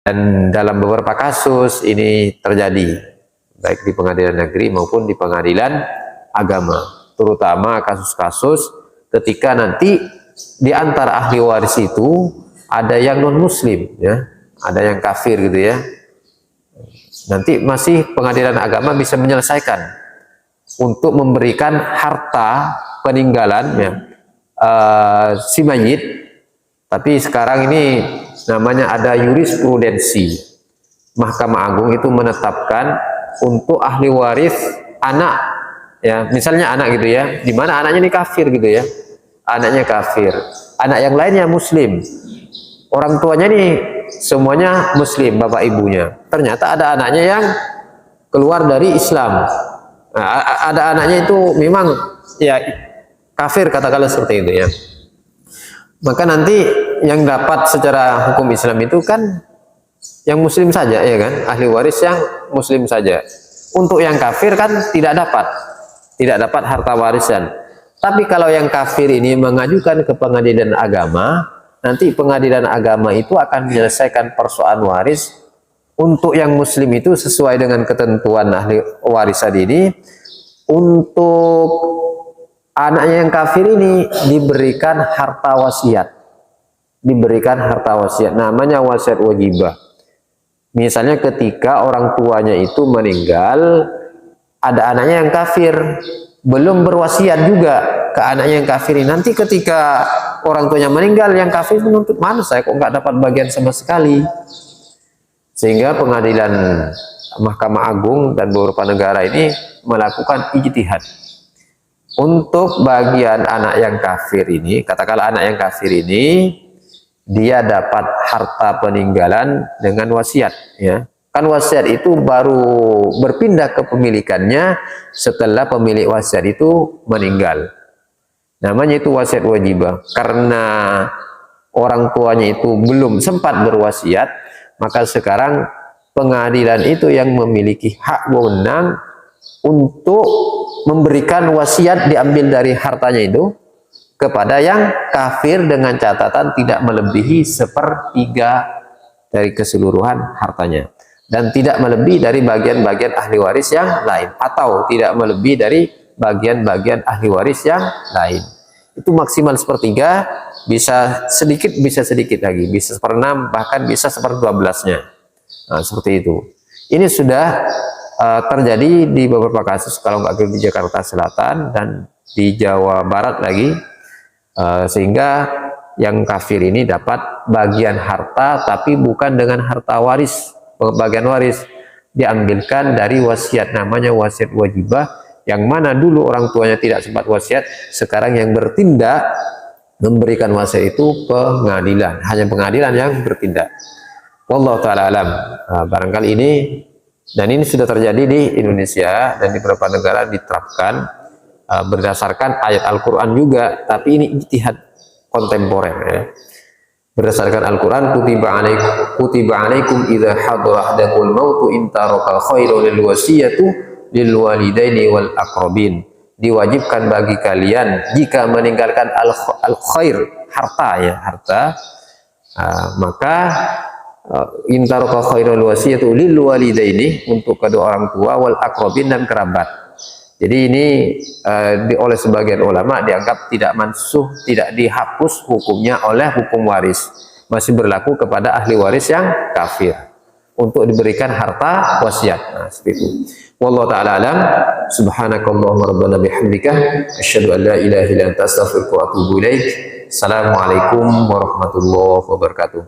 Dan dalam beberapa kasus ini terjadi, baik di pengadilan negeri maupun di pengadilan agama, terutama kasus-kasus ketika nanti di antara ahli waris itu ada yang non muslim, ya, ada yang kafir gitu ya. Nanti masih pengadilan agama bisa menyelesaikan untuk memberikan harta peninggalan, ya, si mayit. Tapi sekarang ini namanya ada jurisprudensi. Mahkamah Agung itu menetapkan untuk ahli waris anak, ya, misalnya anak gitu ya, di mana anaknya ini kafir gitu ya, anaknya kafir, anak yang lainnya muslim, orang tuanya nih semuanya muslim, bapak ibunya, ternyata ada anaknya yang keluar dari Islam. Nah, ada anaknya itu memang ya kafir, katakanlah seperti itu ya. Maka nanti yang dapat secara hukum Islam itu kan yang muslim saja, ya kan, ahli waris yang muslim saja. Untuk yang kafir kan tidak dapat harta warisan. Tapi kalau yang kafir ini mengajukan ke pengadilan agama, nanti pengadilan agama itu akan menyelesaikan persoalan waris untuk yang muslim itu sesuai dengan ketentuan ahli warisan ini. Untuk anaknya yang kafir ini diberikan harta wasiat, namanya wasiat wajibah. Misalnya ketika orang tuanya itu meninggal, ada anaknya yang kafir, belum berwasiat juga ke anaknya yang kafir ini. Nanti ketika orang tuanya meninggal, yang kafir menuntut, mana saya kok nggak dapat bagian sama sekali. Sehingga pengadilan Mahkamah Agung dan beberapa negara ini melakukan ijtihad. Untuk bagian anak yang kafir ini, katakanlah anak yang kafir ini, dia dapat harta peninggalan dengan wasiat, ya. Kan wasiat itu baru berpindah ke pemilikannya setelah pemilik wasiat itu meninggal. Namanya itu wasiat wajibah. Karena orang tuanya itu belum sempat berwasiat, maka sekarang pengadilan itu yang memiliki hak wewenang untuk memberikan wasiat diambil dari hartanya itu kepada yang kafir dengan catatan tidak melebihi 1/3 dari keseluruhan hartanya, dan tidak melebihi dari bagian-bagian ahli waris yang lain, atau tidak melebihi dari bagian-bagian ahli waris yang lain. Itu maksimal 1/3, bisa sedikit lagi, bisa 1/6, bahkan bisa 1/12-nya. Nah, seperti itu. Ini sudah terjadi di beberapa kasus, kalau nggak di Jakarta Selatan dan di Jawa Barat lagi, sehingga yang kafir ini dapat bagian harta, tapi bukan dengan harta waris, bagian waris diambilkan dari wasiat, namanya wasiat wajibah, yang mana dulu orang tuanya tidak sempat wasiat, sekarang yang bertindak memberikan wasiat itu pengadilan, hanya pengadilan yang bertindak. Wallahu ta'ala alam. Barangkali ini, dan ini sudah terjadi di Indonesia dan di beberapa negara diterapkan berdasarkan ayat Al-Quran juga, tapi ini ijtihad kontemporer, ya. Berdasarkan Al-Quran, kutiba alaikum idza hadara ahadakumul mautu in taraka khairan lil wasiyatu lil walidaini wal aqrabin. Diwajibkan bagi kalian jika meninggalkan al-khair, harta, ya, harta, maka intaraka khairul wasiyatu lil walidaini, untuk kedua orang tua, wal aqrabin, dan kerabat. Jadi ini oleh sebagian ulama dianggap tidak mansuh, tidak dihapus hukumnya oleh hukum waris, masih berlaku kepada ahli waris yang kafir untuk diberikan harta wasiat. Nah, seperti itu. Wallahu ta'ala alam. Subhanakallahumma rabbana bihamdika asyhadu an la ilaha illa anta astaghfiruka wa atubu ilaik. Assalamualaikum warahmatullahi wabarakatuh.